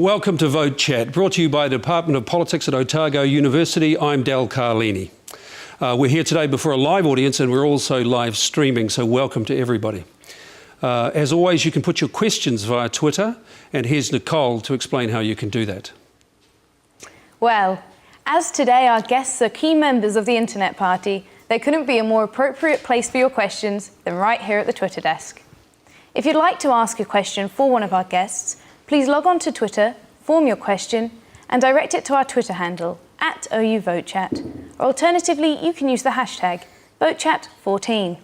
Welcome to Vote Chat, brought to you by the Department of Politics at Otago University. I'm Carlini. We're here today before a live audience and we're also live streaming, so welcome to everybody. As always, you can put your questions via Twitter, and here's Nicole to explain how you can do that. Well, as today our guests are key members of the Internet Party, there couldn't be a more appropriate place for your questions than right here at the Twitter desk. If you'd like to ask a question for one of our guests, please log on to Twitter, form your question, and direct it to our Twitter handle, @OUVoteChat. Or alternatively, you can use the hashtag VoteChat14.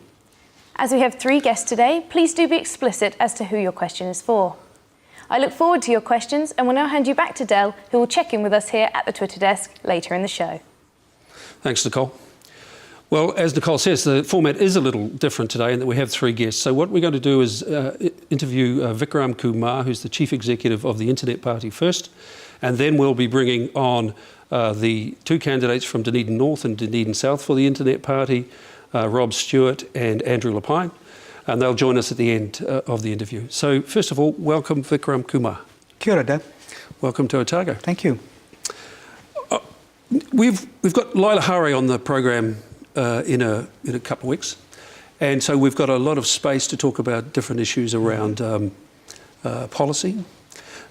As we have 3 guests today, please do be explicit as to who your question is for. I look forward to your questions and will now hand you back to Del, who will check in with us here at the Twitter desk later in the show. Thanks, Nicole. Well, as Nicole says, the format is a little different today in that we have 3 guests. So what we're going to do is interview Vikram Kumar, who's the Chief Executive of the Internet Party first, and then we'll be bringing on the 2 candidates from Dunedin North and Dunedin South for the Internet Party, Rob Stewart and Andrew LePine, and they'll join us at the end of the interview. So first of all, welcome Vikram Kumar. Kia ora, Deb. Welcome to Otago. Thank you. We've got Lila Hari on the program in a couple of weeks, and so we've got a lot of space to talk about different issues around policy,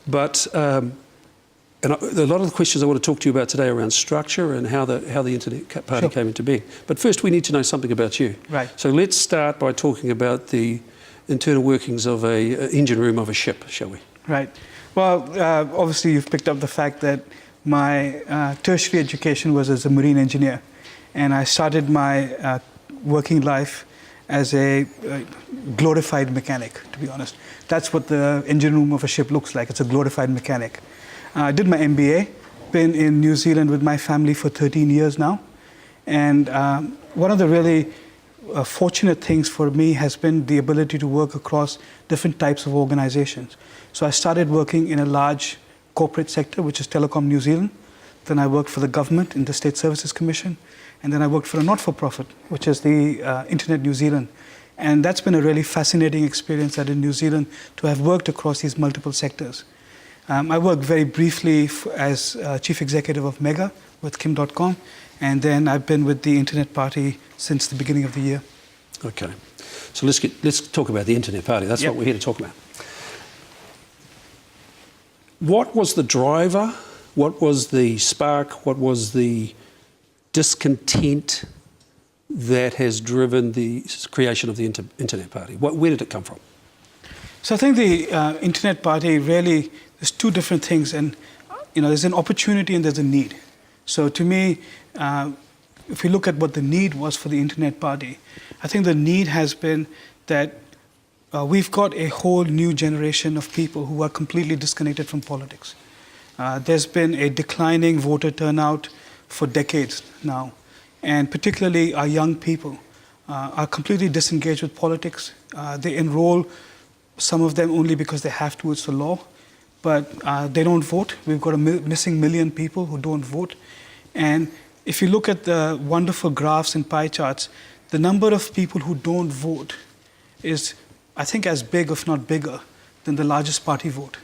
but and a lot of the questions I want to talk to you about today are around structure and how the Internet Party came into being. But first we need to know something about you. Right. So let's start by talking about the internal workings of an engine room of a ship, shall we? Right. Well, obviously you've picked up the fact that my tertiary education was as a marine engineer. And I started my working life as a glorified mechanic, to be honest. That's what the engine room of a ship looks like. It's a glorified mechanic. I did my MBA, been in New Zealand with my family for 13 years now. And one of the really fortunate things for me has been the ability to work across different types of organizations. So I started working in a large corporate sector, which is Telecom New Zealand. Then I worked for the government in the State Services Commission. And then I worked for a not-for-profit, which is the Internet New Zealand. And that's been a really fascinating experience that in New Zealand to have worked across these multiple sectors. I worked very briefly as Chief Executive of Mega with Kim.com, and then I've been with the Internet Party since the beginning of the year. Okay. So let's talk about the Internet Party. That's what we're here to talk about. What was the driver? What was the spark? What was the discontent that has driven the creation of the Internet Party? Where did it come from? So I think the Internet Party really, there's 2 different things, and there's an opportunity and there's a need. So to me, if we look at what the need was for the Internet Party, I think the need has been that we've got a whole new generation of people who are completely disconnected from politics. There's been a declining voter turnout for decades now, and particularly our young people are completely disengaged with politics. They enroll, some of them only because they have to, it's the law, but they don't vote. We've got a missing million people who don't vote. And if you look at the wonderful graphs and pie charts, the number of people who don't vote is, I think, as big, if not bigger, than the largest party vote.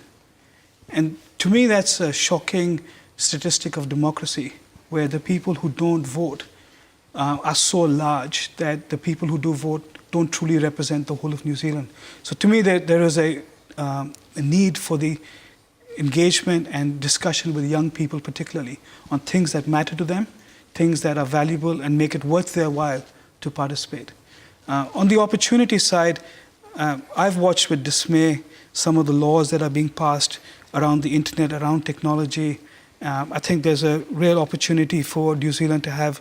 And to me, that's a shocking statistic of democracy, where the people who don't vote are so large that the people who do vote don't truly represent the whole of New Zealand. So to me, there is a need for the engagement and discussion with young people particularly on things that matter to them, things that are valuable and make it worth their while to participate. On the opportunity side, I've watched with dismay some of the laws that are being passed around the internet, around technology. I think there's a real opportunity for New Zealand to have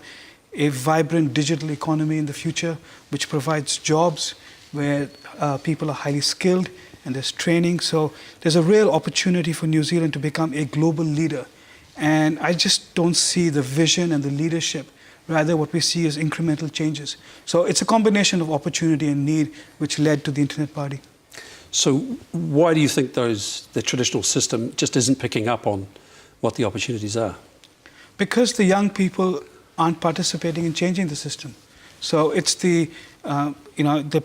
a vibrant digital economy in the future, which provides jobs where people are highly skilled and there's training. So there's a real opportunity for New Zealand to become a global leader. And I just don't see the vision and the leadership. Rather, what we see is incremental changes. So it's a combination of opportunity and need which led to the Internet Party. So why do you think the traditional system just isn't picking up on what the opportunities are? Because the young people aren't participating in changing the system. So it's the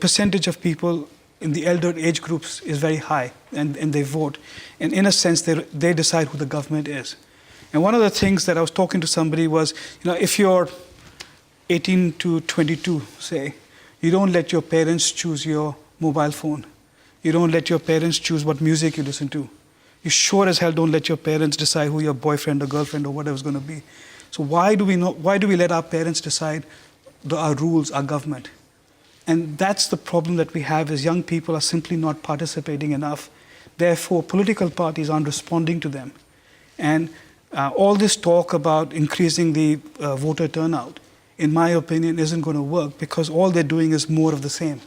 percentage of people in the elder age groups is very high, and they vote. And in a sense, they decide who the government is. And one of the things that I was talking to somebody was, if you're 18 to 22, say, you don't let your parents choose your mobile phone. You don't let your parents choose what music you listen to. You sure as hell don't let your parents decide who your boyfriend or girlfriend or whatever is going to be. So why do we let our parents decide our rules, our government? And that's the problem that we have, is young people are simply not participating enough. Therefore, political parties aren't responding to them. And all this talk about increasing the voter turnout, in my opinion, isn't going to work, because all they're doing is more of the same.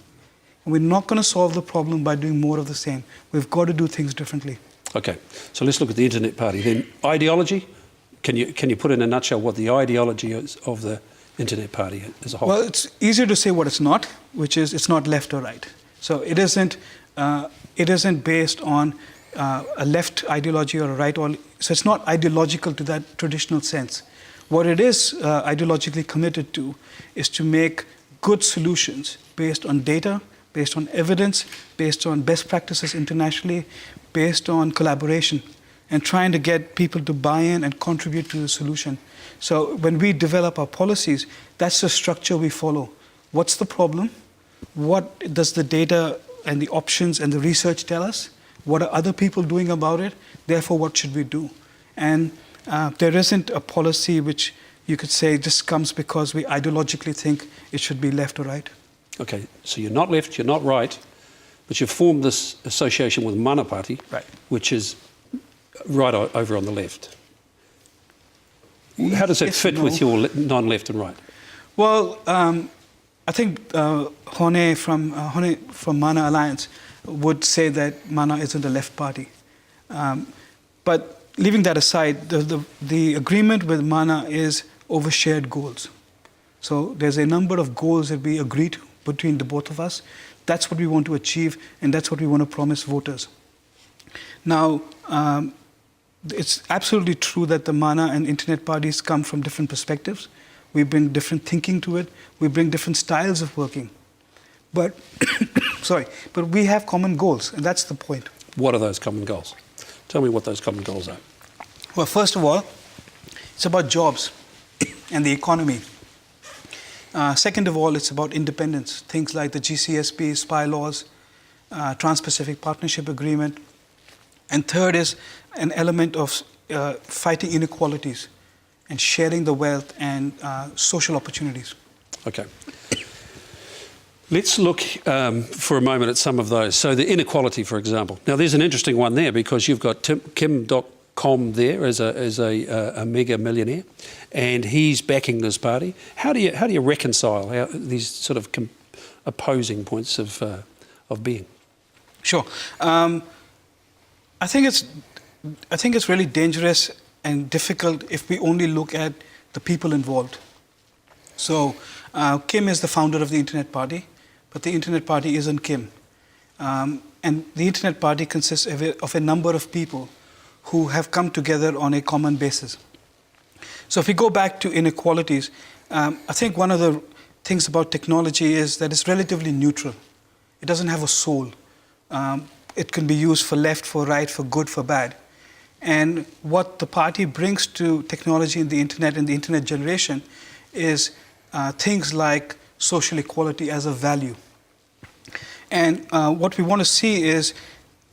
And we're not going to solve the problem by doing more of the same. We've got to do things differently. Okay, so let's look at the Internet Party. Then ideology, can you put in a nutshell what the ideology is of the Internet Party as a whole? Well, it's easier to say what it's not, which is it's not left or right. So it isn't based on a left ideology or a right, so it's not ideological to that traditional sense. What it is ideologically committed to is to make good solutions based on data, based on evidence, based on best practices internationally, based on collaboration, and trying to get people to buy in and contribute to the solution. So when we develop our policies, that's the structure we follow. What's the problem? What does the data and the options and the research tell us? What are other people doing about it? Therefore, what should we do? And there isn't a policy which you could say just comes because we ideologically think it should be left or right. Okay, so you're not left, you're not right, but you've formed this association with Mana Party, Right. which is right over on the left. How does that fit with your non-left and right? Well, I think Hone from Mana Alliance would say that Mana isn't a left party. But leaving that aside, the agreement with Mana is over shared goals. So there's a number of goals that we agreed between the both of us. That's what we want to achieve, and that's what we want to promise voters. Now, it's absolutely true that the Mana and Internet parties come from different perspectives. We bring different thinking to it. We bring different styles of working. But, but we have common goals, and that's the point. What are those common goals? Tell me what those common goals are. Well, first of all, it's about jobs and the economy. Second of all, it's about independence. Things like the GCSP, spy laws, Trans-Pacific Partnership Agreement. And third is an element of fighting inequalities and sharing the wealth and social opportunities. Okay. Let's look for a moment at some of those. So the inequality, for example. Now, there's an interesting one there because you've got Kim.com there as a mega millionaire, and he's backing this party. How do you reconcile these sort of opposing points of being? Sure. I think it's really dangerous and difficult if we only look at the people involved. So Kim is the founder of the Internet Party, but the Internet Party isn't Kim. And the Internet Party consists of a number of people who have come together on a common basis. So if we go back to inequalities, I think one of the things about technology is that it's relatively neutral. It doesn't have a soul. It can be used for left, for right, for good, for bad. And what the party brings to technology and the internet generation is things like social equality as a value. And what we want to see is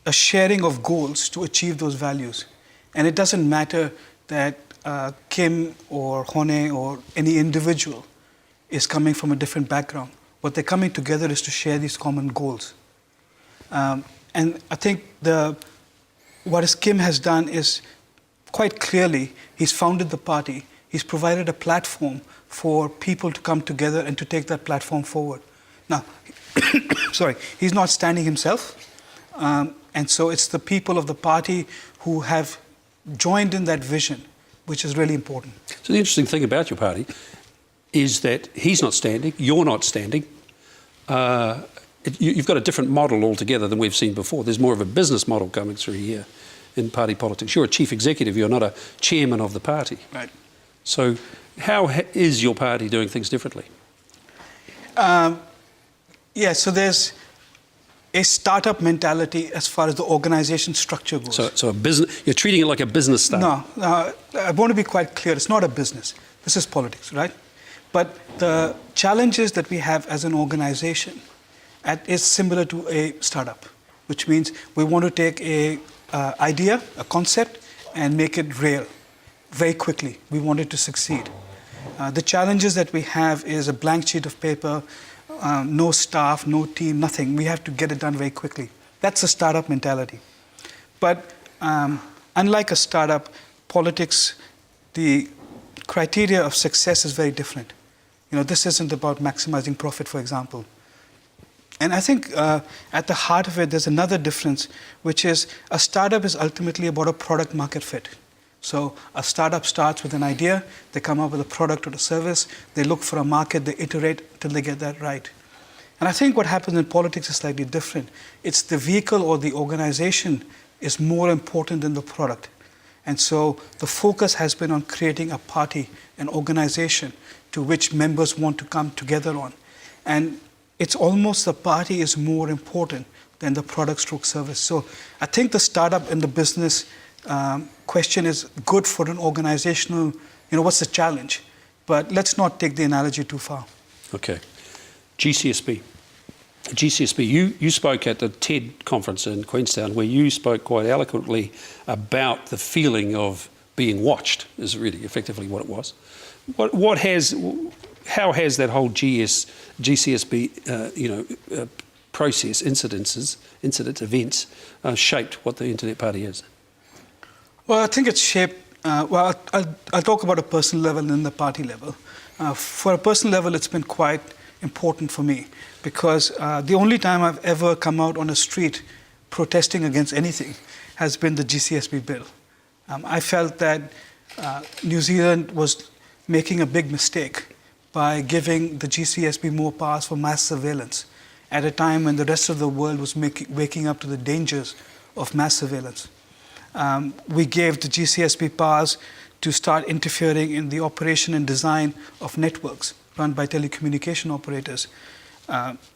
a sharing of goals to achieve those values. And it doesn't matter that Kim or Hone or any individual is coming from a different background. What they're coming together is to share these common goals. And I think what Kim has done is quite clearly, he's founded the party. He's provided a platform for people to come together and to take that platform forward. Now, he's not standing himself. And so it's the people of the party who have joined in that vision, which is really important. So the interesting thing about your party is that he's not standing, you're not standing. You've got a different model altogether than we've seen before. There's more of a business model coming through here in party politics. You're a chief executive, you're not a chairman of the party. Right. So how is your party doing things differently? So there's a startup mentality as far as the organization structure goes. So a business, you're treating it like a business startup. No, I want to be quite clear. It's not a business. This is politics, right? But the challenges that we have as an organization is similar to a startup, which means we want to take a idea, a concept, and make it real very quickly. We want it to succeed. The challenges that we have is a blank sheet of paper, no staff, no team, nothing. We have to get it done very quickly. That's a startup mentality. But unlike a startup, politics, the criteria of success is very different. This isn't about maximizing profit, for example. And I think at the heart of it, there's another difference, which is a startup is ultimately about a product market fit. So a startup starts with an idea, they come up with a product or a service, they look for a market, they iterate till they get that right. And I think what happens in politics is slightly different. It's the vehicle or the organization is more important than the product. And so the focus has been on creating a party, an organization to which members want to come together on. And it's almost the party is more important than the product stroke service. So I think the startup and the business question is good for an organizational, what's the challenge? But let's not take the analogy too far. Okay. GCSB. You spoke at the TED conference in Queenstown, where you spoke quite eloquently about the feeling of being watched, is really effectively what it was. How has that whole GCSB process, incident events, shaped what the Internet Party is? Well, I think it's shaped, I'll talk about a personal level and then the party level. For a personal level, it's been quite important for me because the only time I've ever come out on a street protesting against anything has been the GCSB bill. I felt that New Zealand was making a big mistake by giving the GCSB more powers for mass surveillance at a time when the rest of the world was waking up to the dangers of mass surveillance. We gave the GCSB powers to start interfering in the operation and design of networks run by telecommunication operators.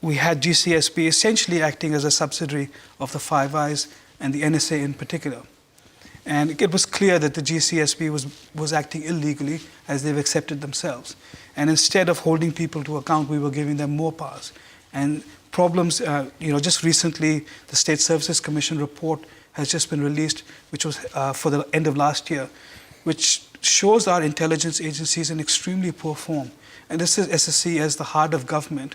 We had GCSB essentially acting as a subsidiary of the Five Eyes and the NSA in particular. And it was clear that the GCSB was acting illegally, as they've accepted themselves. And instead of holding people to account, we were giving them more powers. And problems, just recently, the State Services Commission report has just been released, which was for the end of last year, which shows our intelligence agencies in extremely poor form. And this is SSC as the heart of government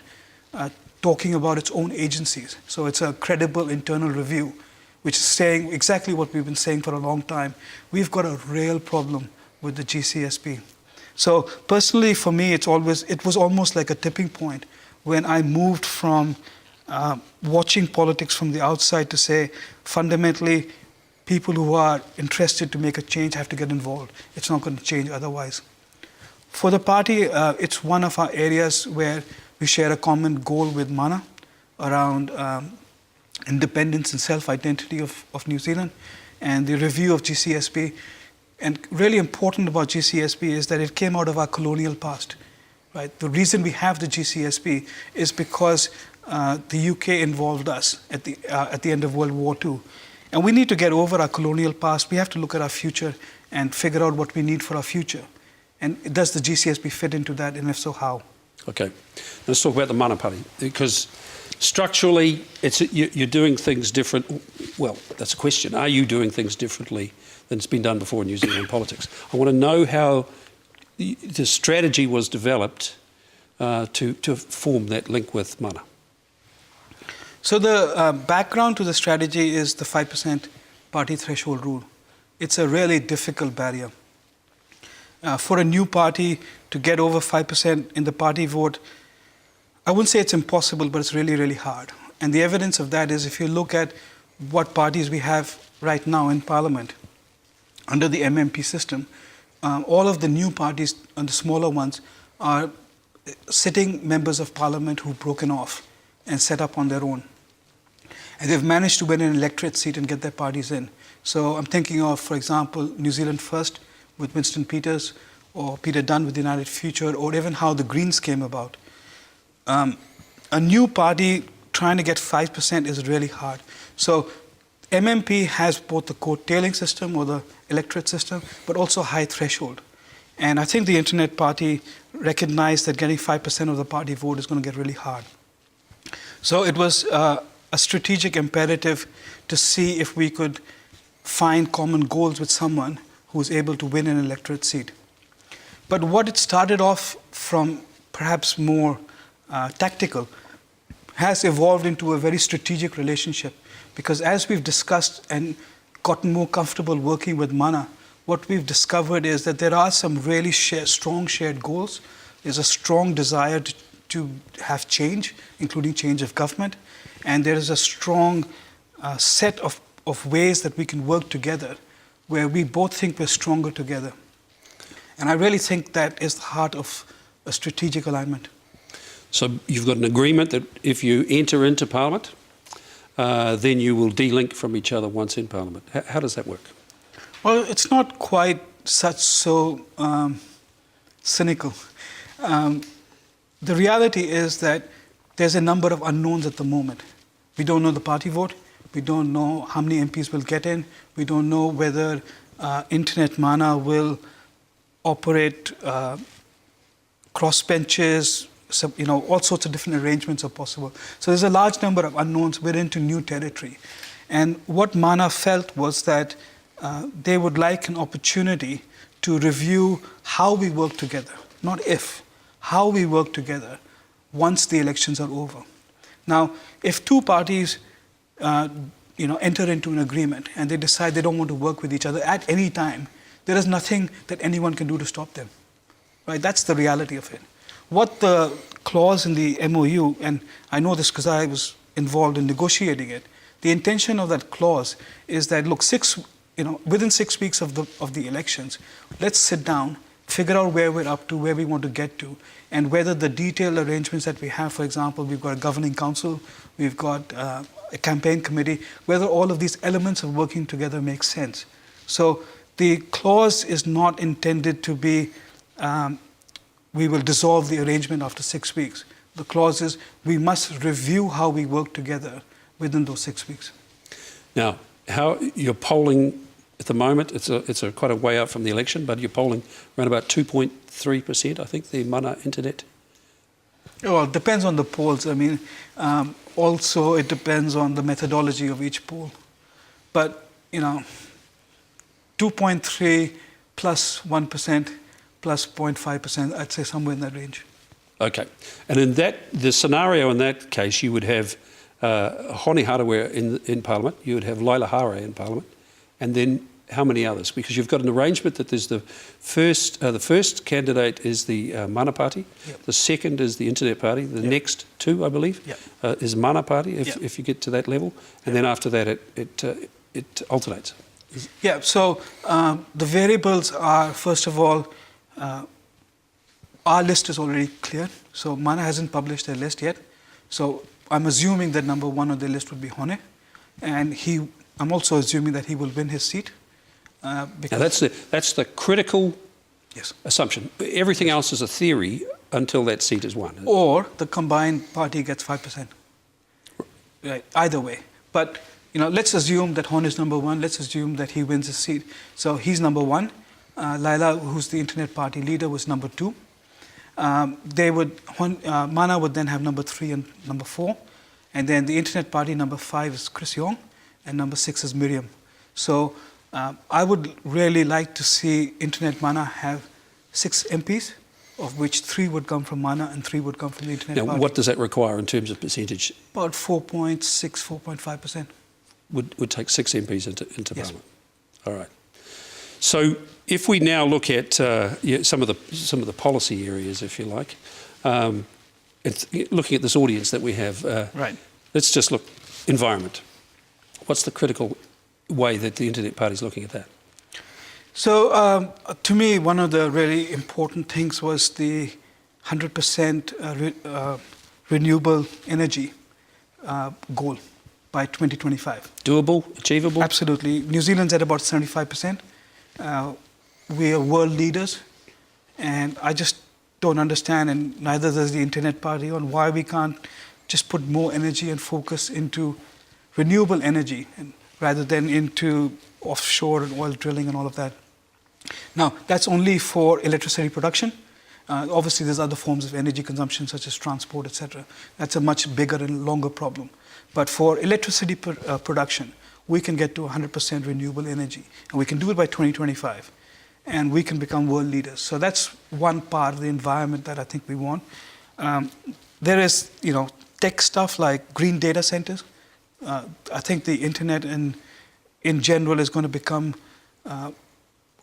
talking about its own agencies. So it's a credible internal review, which is saying exactly what we've been saying for a long time. We've got a real problem with the GCSB. So personally, for me, it was almost like a tipping point when I moved from watching politics from the outside to say, fundamentally, people who are interested to make a change have to get involved. It's not going to change otherwise. For the party, it's one of our areas where we share a common goal with Mana around independence and self-identity of New Zealand and the review of GCSB. And really important about GCSB is that it came out of our colonial past. Right? The reason we have the GCSB is because the UK involved us at the end of World War II. And we need to get over our colonial past. We have to look at our future and figure out what we need for our future. And does the GCSB fit into that, and if so, how? Okay, let's talk about the Mana Party, because structurally, you're doing things different. Well, that's a question. Are you doing things differently than it's been done before in New Zealand politics? I want to know how the strategy was developed to form that link with Mana. So the background to the strategy is the 5% party threshold rule. It's a really difficult barrier. For a new party to get over 5% in the party vote, I wouldn't say it's impossible, but it's really, really hard. And the evidence of that is if you look at what parties we have right now in Parliament, under the MMP system, all of the new parties and the smaller ones are sitting members of Parliament who've broken off and set up on their own. And they've managed to win an electorate seat and get their parties in. So I'm thinking of, for example, New Zealand First with Winston Peters, or Peter Dunn with United Future, or even how the Greens came about. A new party trying to get 5% is really hard. So MMP has both the coattailing system or the electorate system, but also high threshold. And I think the Internet Party recognized that getting 5% of the party vote is going to get really hard. So it was a strategic imperative to see if we could find common goals with someone who was able to win an electorate seat. But what it started off from perhaps more tactical has evolved into a very strategic relationship, because as we've discussed and gotten more comfortable working with Mana, what we've discovered is that there are some really strong shared goals. There's a strong desire to have change, including change of government, and there is a strong set of ways that we can work together where we both think we're stronger together. And I really think that is the heart of a strategic alignment. So you've got an agreement that if you enter into Parliament, then you will de-link from each other once in Parliament. How does that work? Well, it's not quite so cynical. The reality is that there's a number of unknowns at the moment. We don't know the party vote. We don't know how many MPs will get in. We don't know whether Internet Mana will operate crossbenches. So, all sorts of different arrangements are possible. So there's a large number of unknowns. We're into new territory. And what Mana felt was that they would like an opportunity to review how we work together, not if, how we work together once the elections are over. Now, if two parties enter into an agreement and they decide they don't want to work with each other at any time, there is nothing that anyone can do to stop them. Right? That's the reality of it. What the clause in the MOU, and I know this because I was involved in negotiating it, the intention of that clause is that, look, within 6 weeks of the elections, let's sit down, figure out where we're up to, where we want to get to, and whether the detailed arrangements that we have, for example, we've got a governing council, we've got a campaign committee, whether all of these elements of working together make sense. So the clause is not intended to be we will dissolve the arrangement after 6 weeks. The clause is we must review how we work together within those 6 weeks. Now, how you're polling at the moment, it's quite a way out from the election, but you're polling around about 2.3%, I think, the Mana Internet. Well, it depends on the polls. I mean, also it depends on the methodology of each poll. But, 2.3 plus 1%, plus 0.5%, I'd say somewhere in that range. Okay. And in the scenario in that case, you would have Hone Harawira in Parliament, you would have Laila Hare in Parliament, and then how many others? Because you've got an arrangement that there's the first candidate is the Mana Party, yep. The second is the Internet Party, the yep. next two, I believe, yep. Is Mana Party, yep. if you get to that level, and then after that it alternates. Yeah, so the variables are, first of all, our list is already clear. So Mana hasn't published their list yet. So I'm assuming that number one on their list would be Hone. And I'm also assuming that he will win his seat. Now that's the critical yes. assumption. Everything else is a theory until that seat is won. Or the combined party gets 5%. Right, either way. But let's assume that Hone is number one. Let's assume that he wins his seat. So he's number one. Laila, who's the Internet Party leader, was number two. Mana would then have number 3 and number 4. And then the Internet Party, number 5 is Chris Yong, and number 6 is Miriam. So I would really like to see Internet Mana have 6 MPs, of which 3 would come from Mana and 3 would come from the Internet Party. Now, what does that require in terms of percentage? About 4.6, 4.5%. Would take 6 MPs into yes. Parliament. All right. So if we now look at some of the policy areas, if you like, looking at this audience that we have, right. Let's just look environment. What's the critical way that the Internet Party is looking at that? So to me, one of the really important things was the 100% renewable energy goal by 2025. Doable, achievable? Absolutely. New Zealand's at about 75%. We are world leaders, and I just don't understand, and neither does the Internet Party, on why we can't just put more energy and focus into renewable energy rather than into offshore and oil drilling and all of that. Now, that's only for electricity production. Obviously, there's other forms of energy consumption, such as transport, etc. That's a much bigger and longer problem. But for electricity production, we can get to 100% renewable energy. And we can do it by 2025. And we can become world leaders. So that's one part of the environment that I think we want. There is, tech stuff like green data centers. I think the internet in general is going to become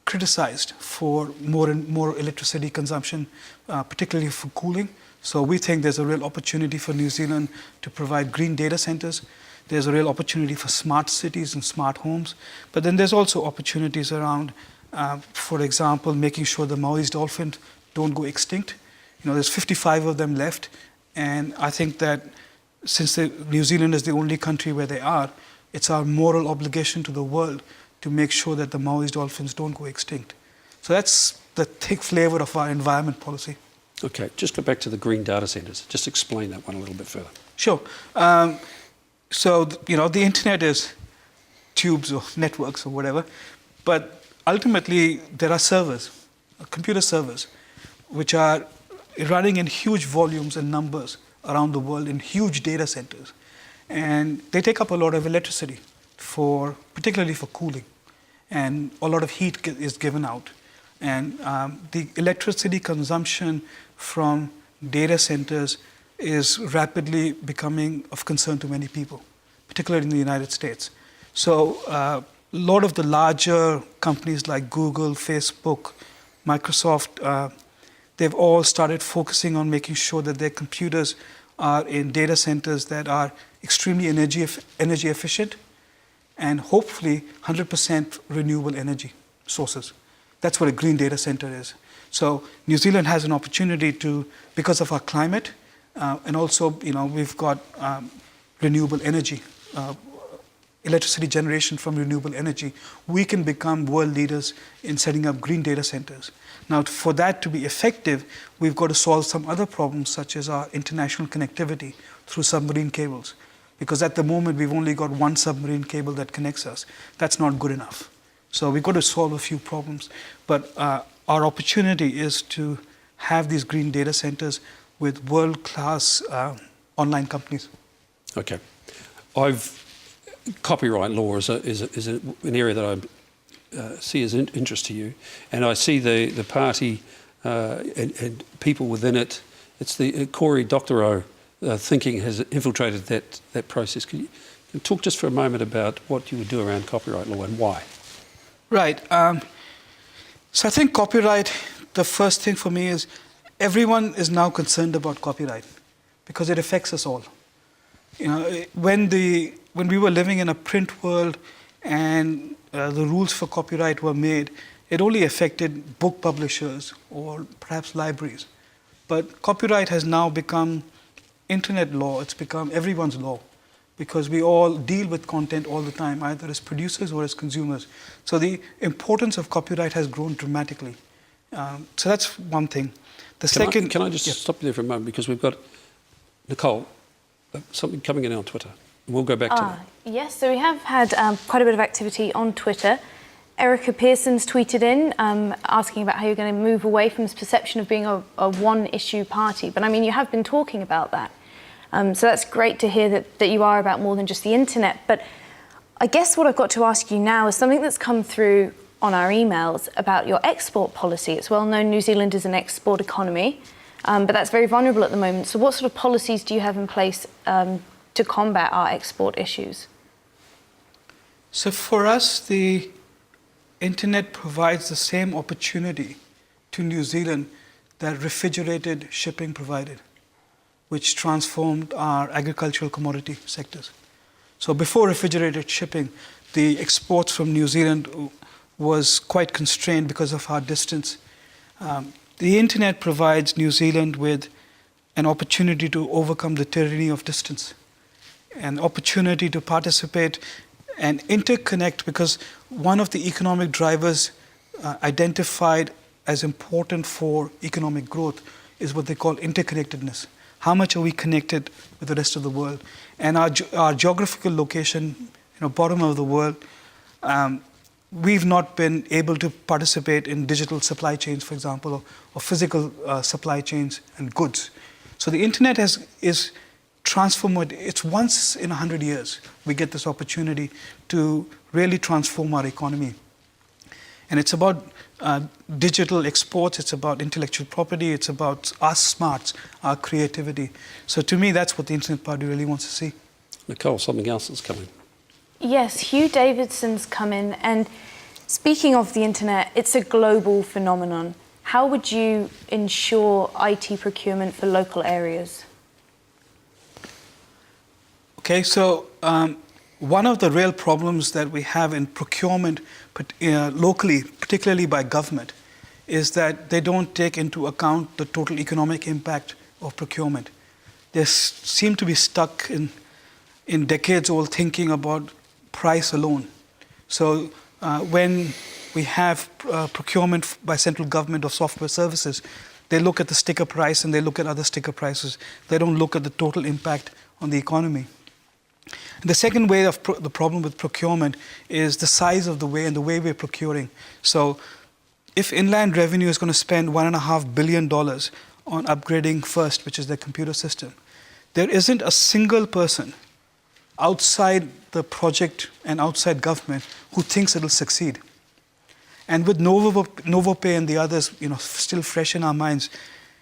criticized for more and more electricity consumption, particularly for cooling. So we think there's a real opportunity for New Zealand to provide green data centers. There's a real opportunity for smart cities and smart homes. But then there's also opportunities around, for example, making sure the Maui's dolphins don't go extinct. There's 55 of them left. And I think that since New Zealand is the only country where they are, it's our moral obligation to the world to make sure that the Maui's dolphins don't go extinct. So that's the thick flavor of our environment policy. Okay, just go back to the green data centres. Just explain that one a little bit further. Sure. So, the internet is tubes or networks or whatever, but ultimately there are servers, computer servers, which are running in huge volumes and numbers around the world in huge data centers. And they take up a lot of electricity, particularly for cooling. And a lot of heat is given out. And the electricity consumption from data centers is rapidly becoming of concern to many people, particularly in the United States. So a lot of the larger companies like Google, Facebook, Microsoft, they've all started focusing on making sure that their computers are in data centers that are extremely energy efficient and hopefully 100% renewable energy sources. That's what a green data center is. So New Zealand has an opportunity to, because of our climate, and also, we've got renewable energy, electricity generation from renewable energy. We can become world leaders in setting up green data centers. Now, for that to be effective, we've got to solve some other problems, such as our international connectivity through submarine cables. Because at the moment, we've only got one submarine cable that connects us. That's not good enough. So we've got to solve a few problems. But our opportunity is to have these green data centers with world-class online companies. Okay. Copyright law is an area that I see as interest to you, and I see the party and people within it. It's the Cory Doctorow thinking has infiltrated that process. Can you talk just for a moment about what you would do around copyright law and why? Right. So I think copyright, the first thing for me is everyone is now concerned about copyright because it affects us all. When we were living in a print world and the rules for copyright were made, it only affected book publishers or perhaps libraries. But copyright has now become internet law. It's become everyone's law because we all deal with content all the time, either as producers or as consumers. So the importance of copyright has grown dramatically. So that's one thing. Can I just stop you there for a moment, because we've got Nicole, something coming in on Twitter. We'll go back to that. Yes, so we have had quite a bit of activity on Twitter. Erica Pearson's tweeted in asking about how you're going to move away from this perception of being a one-issue party. But I mean, you have been talking about that. So that's great to hear that you are about more than just the internet. But I guess what I've got to ask you now is something that's come through on our emails about your export policy. It's well known New Zealand is an export economy, but that's very vulnerable at the moment. So what sort of policies do you have in place to combat our export issues? So for us, the internet provides the same opportunity to New Zealand that refrigerated shipping provided, which transformed our agricultural commodity sectors. So before refrigerated shipping, the exports from New Zealand was quite constrained because of our distance. The internet provides New Zealand with an opportunity to overcome the tyranny of distance, an opportunity to participate and interconnect, because one of the economic drivers identified as important for economic growth is what they call interconnectedness. how much are we connected with the rest of the world. And our geographical location, bottom of the world, we've not been able to participate in digital supply chains, for example, or physical supply chains and goods. So the internet is transformed. It's once in 100 years we get this opportunity to really transform our economy. And it's about digital exports, it's about intellectual property, it's about our smarts, our creativity. So to me, that's what the Internet Party really wants to see. Nicole, something else is coming. Yes, Hugh Davidson's come in, and speaking of the internet, it's a global phenomenon. How would you ensure IT procurement for local areas? Okay, so one of the real problems that we have in procurement locally, particularly by government, is that they don't take into account the total economic impact of procurement. They seem to be stuck in decades-old thinking about price alone. So when we have procurement by central government of software services, they look at the sticker price and they look at other sticker prices. They don't look at the total impact on the economy. And the second way of the problem with procurement is the size of the way and the way we're procuring. So if Inland Revenue is going to spend $1.5 billion on upgrading FIRST, which is their computer system, there isn't a single person outside the project and outside government who thinks it'll succeed. And with NovoPay and the others, still fresh in our minds,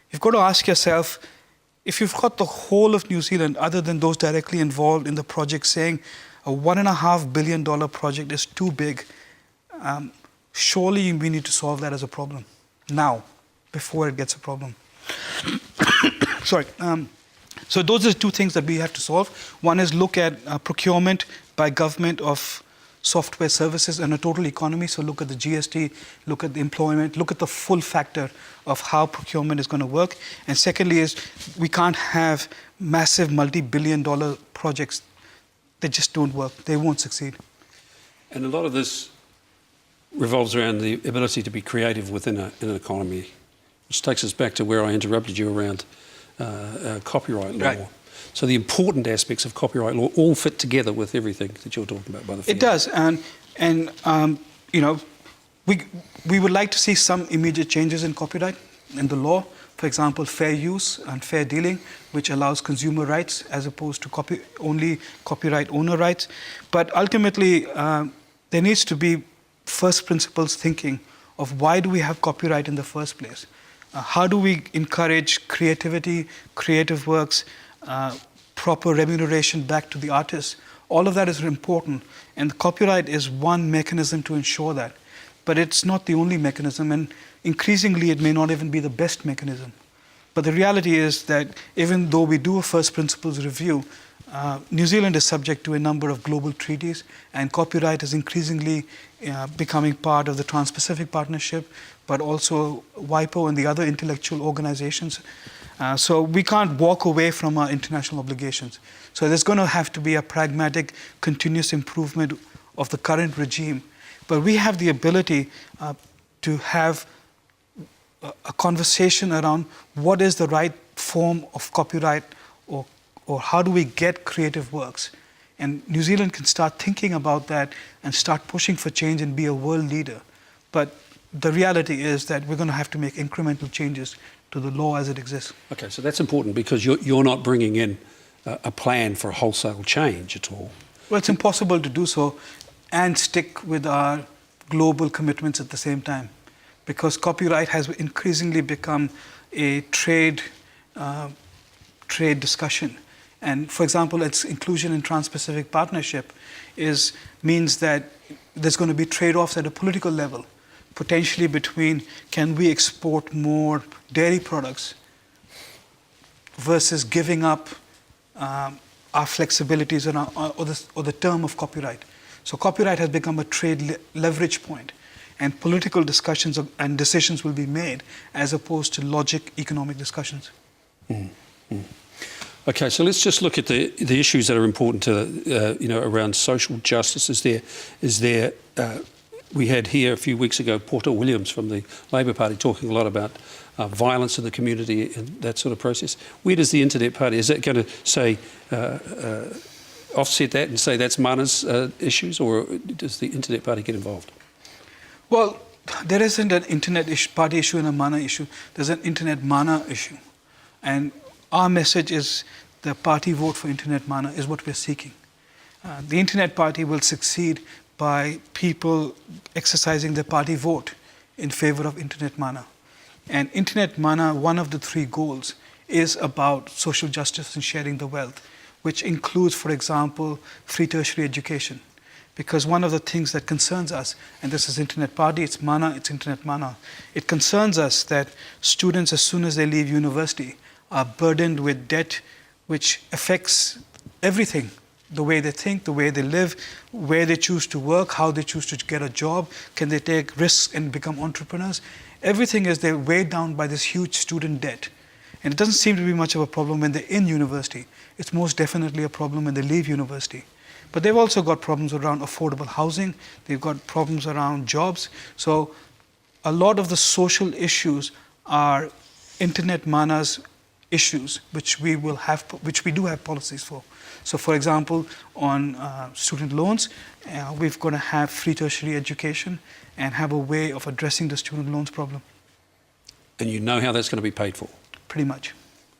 you've got to ask yourself, if you've got the whole of New Zealand, other than those directly involved in the project, saying a $1.5 billion project is too big, surely we need to solve that as a problem now, before it gets a problem. Sorry. So those are the two things that we have to solve. One is look at procurement by government of software services and a total economy. So look at the GST, look at the employment, look at the full factor of how procurement is going to work. And secondly is we can't have massive multi-billion-dollar projects. They just don't work. They won't succeed. And a lot of this revolves around the ability to be creative within an economy, which takes us back to where I interrupted you around copyright law. Right. So the important aspects of copyright law all fit together with everything that you're talking about by the field. It does, and we would like to see some immediate changes in copyright in the law. For example, fair use and fair dealing, which allows consumer rights as opposed to only copyright owner rights. But ultimately, there needs to be first principles thinking of why do we have copyright in the first place? How do we encourage creativity, creative works, proper remuneration back to the artists? All of that is important, and copyright is one mechanism to ensure that. But it's not the only mechanism, and increasingly it may not even be the best mechanism. But the reality is that even though we do a first principles review, New Zealand is subject to a number of global treaties, and copyright is increasingly becoming part of the Trans-Pacific Partnership, but also WIPO and the other intellectual organizations. So we can't walk away from our international obligations. So there's going to have to be a pragmatic, continuous improvement of the current regime. But we have the ability to have a conversation around what is the right form of copyright, or how do we get creative works. And New Zealand can start thinking about that and start pushing for change and be a world leader. But the reality is that we're going to have to make incremental changes to the law as it exists. Okay, so that's important because you're not bringing in a plan for a wholesale change at all. Well, it's impossible to do so and stick with our global commitments at the same time, because copyright has increasingly become a trade discussion. And for example, its inclusion in Trans-Pacific Partnership means that there's going to be trade-offs at a political level, potentially between can we export more dairy products versus giving up our flexibilities or the term of copyright. So copyright has become a trade leverage point, and political discussions and decisions will be made as opposed to logic economic discussions. Okay, so let's just look at the issues that are important to around social justice. Is there we had here a few weeks ago Porter Williams from the Labor Party talking a lot about violence in the community and that sort of process. Where does the Internet Party, is that going to say, offset that and say that's Mana's issues, or does the Internet Party get involved? Well, there isn't an Internet Party issue and a Mana issue. There's an Internet Mana issue. And our message is the party vote for Internet Mana is what we're seeking. The Internet Party will succeed by people exercising their party vote in favor of Internet Mana. And Internet Mana, one of the three goals, is about social justice and sharing the wealth, which includes, for example, free tertiary education. Because one of the things that concerns us, and this is Internet Party, it's Mana, it's Internet Mana, it concerns us that students, as soon as they leave university, are burdened with debt which affects everything. The way they think, the way they live, where they choose to work, how they choose to get a job, can they take risks and become entrepreneurs. Everything is they're weighed down by this huge student debt. And it doesn't seem to be much of a problem when they're in university. It's most definitely a problem when they leave university. But they've also got problems around affordable housing. They've got problems around jobs. So a lot of the social issues are Internet Mana's issues, which we do have policies for. So, for example, on student loans, we're going to have free tertiary education and have a way of addressing the student loans problem. And you know how that's going to be paid for? Pretty much.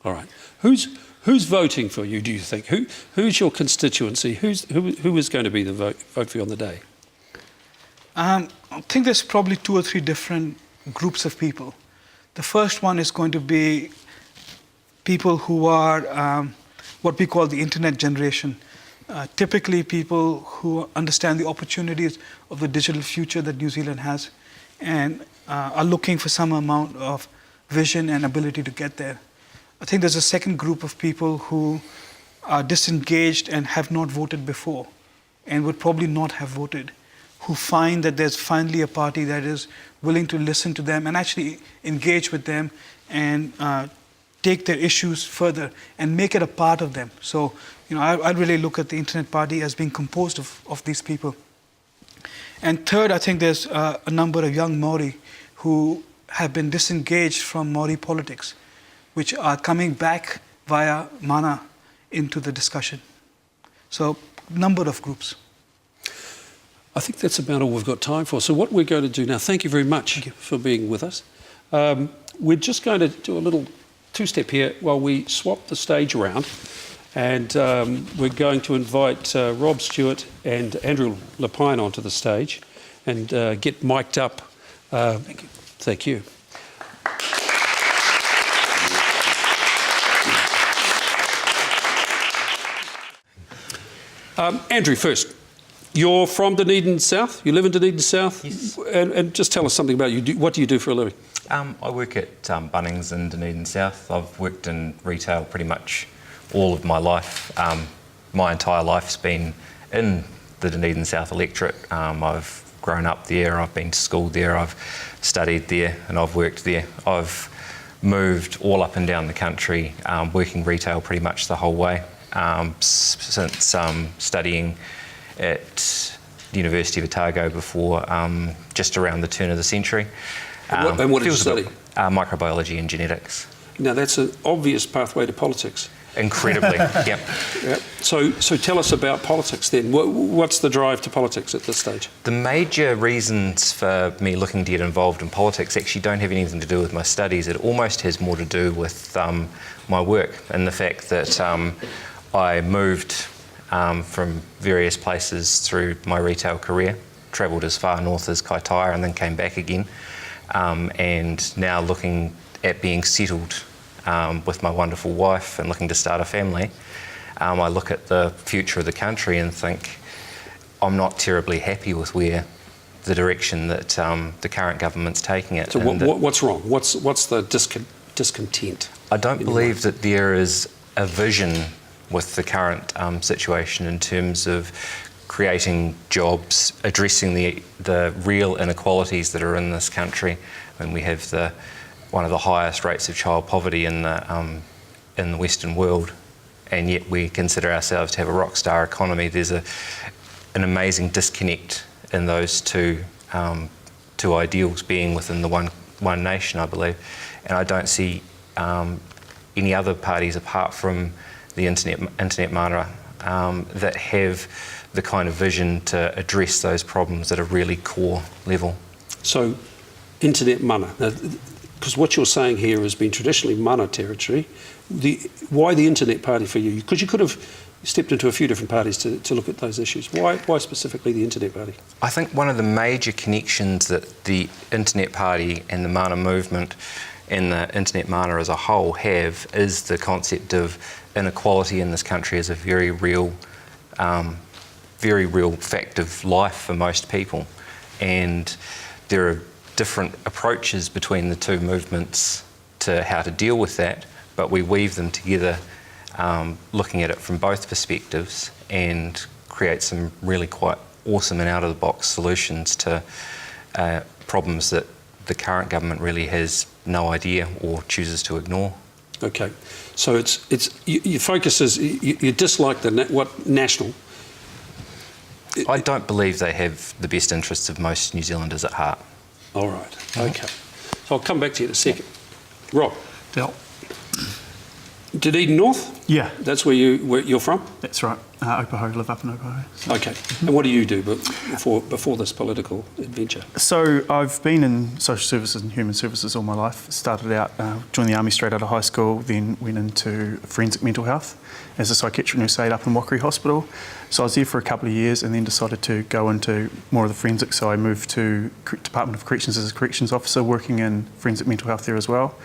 All right. Who's voting for you, do you think? Who's your constituency? Who is going to be the vote for you on the day? I think there's probably 2 or 3 different groups of people. The first one is going to be people who are what we call the internet generation. Typically people who understand the opportunities of the digital future that New Zealand has and are looking for some amount of vision and ability to get there. I think there's a second group of people who are disengaged and have not voted before and would probably not have voted, who find that there's finally a party that is willing to listen to them and actually engage with them and take their issues further and make it a part of them. So, I really look at the Internet Party as being composed of these people. And third, I think there's a number of young Maori who have been disengaged from Maori politics, which are coming back via Mana into the discussion. So, number of groups. I think that's about all we've got time for. So what we're going to do now, thank you very much for being with us. We're just going to do a little two-step here while we swap the stage around. And we're going to invite Rob Stewart and Andrew LePine onto the stage and get mic'd up. Thank you. Thank you. Andrew, first, you're from Dunedin South. You live in Dunedin South? Yes. And just tell us something about you. What do you do for a living? I work at Bunnings in Dunedin South. I've worked in retail pretty much all of my life. My entire life's been in the Dunedin South electorate. I've grown up there, I've been to school there, I've studied there and I've worked there. I've moved all up and down the country, working retail pretty much the whole way. Since studying at the University of Otago before just around the turn of the century. And what did you study? Microbiology and genetics. Now that's an obvious pathway to politics. Incredibly, yep. So tell us about politics then. What's the drive to politics at this stage? The major reasons for me looking to get involved in politics actually don't have anything to do with my studies. It almost has more to do with my work and the fact that I moved from various places through my retail career, travelled as far north as Kaitaia and then came back again, and now looking at being settled with my wonderful wife and looking to start a family, I look at the future of the country and think I'm not terribly happy with where the direction that the current government's taking it. So what's wrong? What's the discontent? I don't believe that there is a vision with the current situation in terms of creating jobs, addressing the real inequalities that are in this country. When we have one of the highest rates of child poverty in the Western world, and yet we consider ourselves to have a rock star economy. There's an amazing disconnect in those two to ideals being within the one nation, I believe. And I don't see any other parties apart from the Internet Mana that have the kind of vision to address those problems at a really core level. So, Internet Mana, because what you're saying here has been traditionally Mana territory. Why the Internet Party for you? Because you could have stepped into a few different parties to look at those issues. Why specifically the Internet Party? I think one of the major connections that the Internet Party and the Mana movement and the Internet Mana as a whole have is the concept of inequality in this country as a very real fact of life for most people. And there are different approaches between the two movements to how to deal with that, but we weave them together, looking at it from both perspectives, and create some really quite awesome and out-of-the-box solutions to problems that the current government really has no idea or chooses to ignore. Okay, so your focus is you dislike what national. I don't believe they have the best interests of most New Zealanders at heart. All right, okay. So I'll come back to you in a second. Rob. Del. Dunedin North? Yeah. That's where you're from? That's right. Otago, live up in Otago. So. Okay. And what do you do before this political adventure? So I've been in social services and human services all my life. Started out, joined the army straight out of high school, then went into forensic mental health as a psychiatric nurse aide up in Wakaru Hospital. So I was there for a couple of years and then decided to go into more of the forensics. So I moved to Department of Corrections as a corrections officer, working in forensic mental health there as well.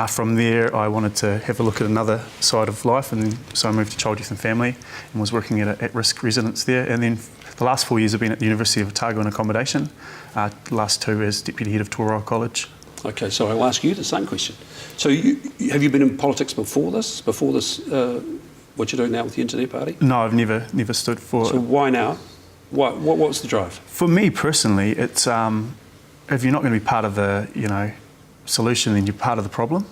From there, I wanted to have a look at another side of life, and so I moved to Child, Youth and Family and was working at an at-risk residence there. And then the last 4 years I've been at the University of Otago in accommodation, the last 2 as Deputy Head of Toorawa College. Okay, so I'll ask you the same question. So have you been in politics before this, what you're doing now with the Internet Party? No, I've never stood for... So why now? What was the drive? For me personally, it's if you're not going to be part of the, solution, then you're part of the problem.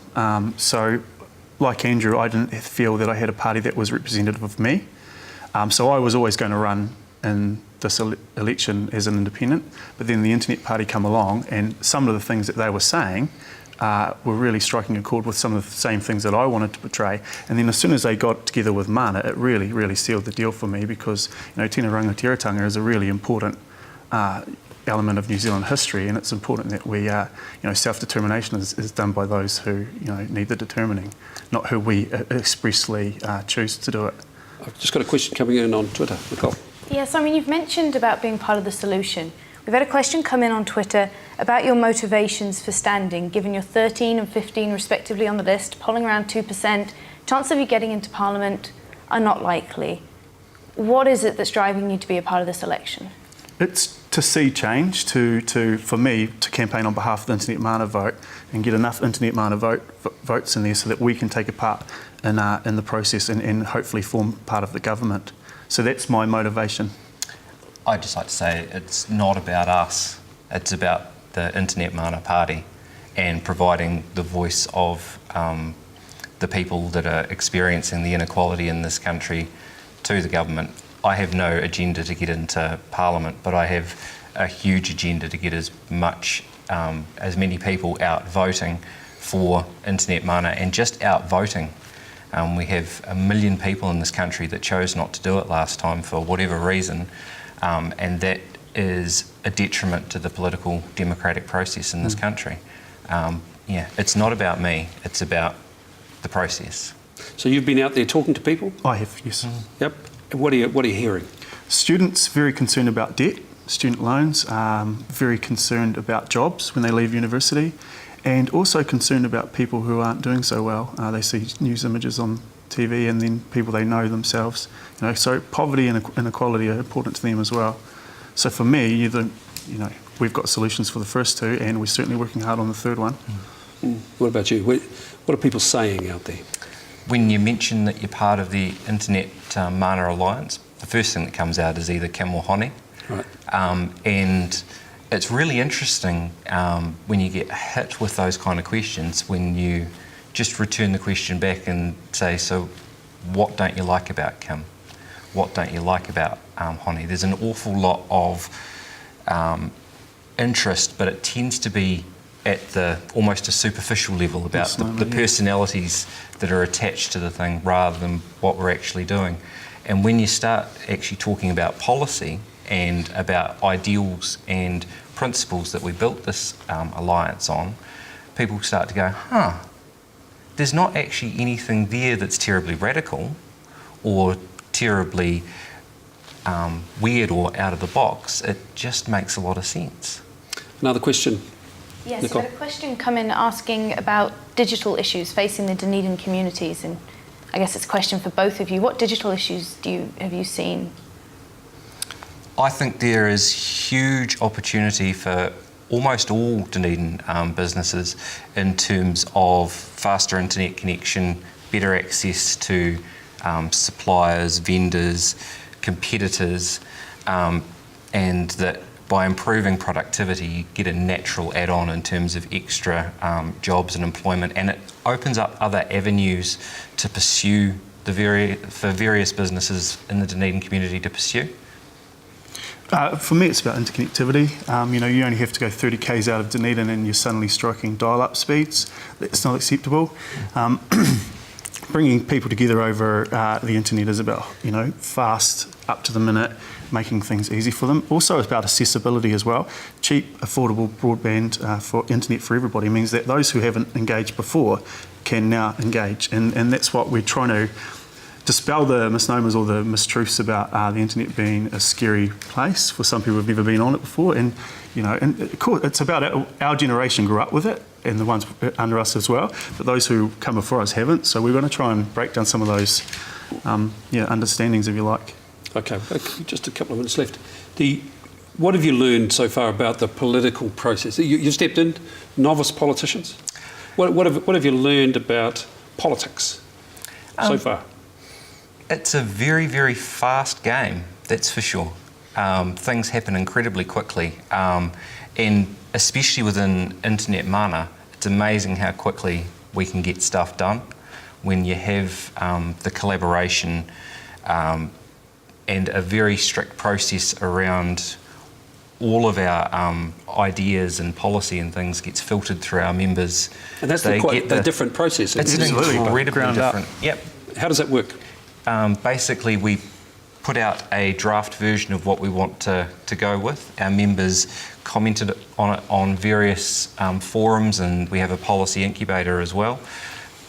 So, like Andrew, I didn't feel that I had a party that was representative of me. So I was always going to run in this election as an independent, but then the Internet Party come along, and some of the things that they were saying were really striking a chord with some of the same things that I wanted to portray. And then as soon as they got together with Mana, it really, really sealed the deal for me, because Tēnā Rangatiratanga is a really important element of New Zealand history, and it's important that we, self-determination is done by those who, need the determining, not who we expressly choose to do it. I've just got a question coming in on Twitter. Nicole. Yes, you've mentioned about being part of the solution. We've had a question come in on Twitter about your motivations for standing, given you're 13 and 15 respectively on the list, polling around 2%. Chances of you getting into Parliament are not likely. What is it that's driving you to be a part of this election? It's to see change, for me, to campaign on behalf of the Internet Mana vote and get enough Internet Mana votes in there so that we can take a part in the process and hopefully form part of the government. So that's my motivation. I'd just like to say it's not about us, it's about the Internet Mana Party and providing the voice of the people that are experiencing the inequality in this country to the government. I have no agenda to get into Parliament, but I have a huge agenda to get as many people out voting for Internet Mana, and just out voting. We have 1 million people in this country that chose not to do it last time for whatever reason, and that is a detriment to the political democratic process in this country. It's not about me, it's about the process. So you've been out there talking to people? I have, yes. Yep. What are you hearing? Students very concerned about debt, student loans, very concerned about jobs when they leave university, and also concerned about people who aren't doing so well. They see news images on TV, and then people they know themselves. So poverty and inequality are important to them as well. So for me, we've got solutions for the first two, and we're certainly working hard on the third one. What about you? What are people saying out there? When you mention that you're part of the Internet Mana Alliance, the first thing that comes out is either Kim or Hone. Right. And it's really interesting when you get hit with those kind of questions, when you just return the question back and say, so what don't you like about Kim? What don't you like about Hone? There's an awful lot of interest, but it tends to be at the almost a superficial level about the personalities that are attached to the thing rather than what we're actually doing. And when you start actually talking about policy and about ideals and principles that we built this alliance on, people start to go, there's not actually anything there that's terribly radical or terribly weird or out of the box. It just makes a lot of sense. Another question. Yes, Nicole? we had a question come in asking about digital issues facing the Dunedin communities, and I guess it's a question for both of you. What digital issues have you seen? I think there is huge opportunity for almost all Dunedin businesses in terms of faster internet connection, better access to suppliers, vendors, competitors, and that by improving productivity you get a natural add-on in terms of extra jobs and employment, and it opens up other avenues to pursue for various businesses in the Dunedin community to pursue. For me, it's about interconnectivity. You only have to go 30 k's out of Dunedin and you're suddenly striking dial-up speeds. That's not acceptable. Bringing people together over the internet is about, fast, up to the minute, making things easy for them. Also, it's about accessibility as well. Cheap, affordable broadband for internet for everybody means that those who haven't engaged before can now engage, and that's what we're trying to dispel the misnomers or the mistruths about the internet being a scary place for some people who've never been on it before. And and of course, it's about our generation grew up with it, and the ones under us as well. But those who come before us haven't. So we're going to try and break down some of those, understandings, if you like. Okay, just a couple of minutes left. What have you learned so far about the political process? You stepped in, novice politicians. What have you learned about politics so far? It's a very, very fast game, that's for sure. Things happen incredibly quickly, and especially within internet mana, it's amazing how quickly we can get stuff done when you have the collaboration and a very strict process around all of our ideas and policy and things gets filtered through our members. And that's quite a different process. It's incredibly different. Yep. How does that work? Basically, we put out a draft version of what we want to go with. Our members commented on it on various forums, and we have a policy incubator as well.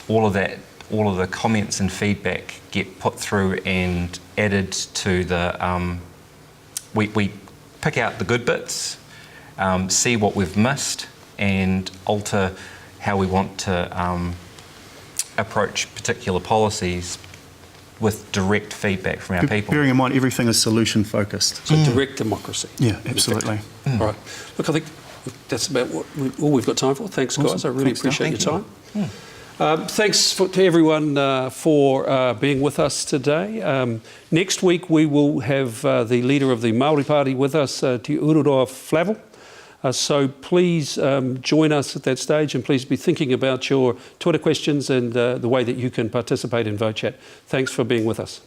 All of the comments and feedback get put through and added to the. We pick out the good bits, see what we've missed, and alter how we want to approach particular policies with direct feedback from our people. Bearing in mind everything is solution focused. So direct democracy. Yeah, absolutely. All right. Look, I think that's about all we've got time for. Thanks, guys. Awesome. I really Thanks, appreciate Dale. your time. Thanks to everyone for being with us today. Next week we will have the leader of the Māori Party with us, Te Ururoa Flavel. So please join us at that stage, and please be thinking about your Twitter questions and the way that you can participate in VoteChat. Thanks for being with us.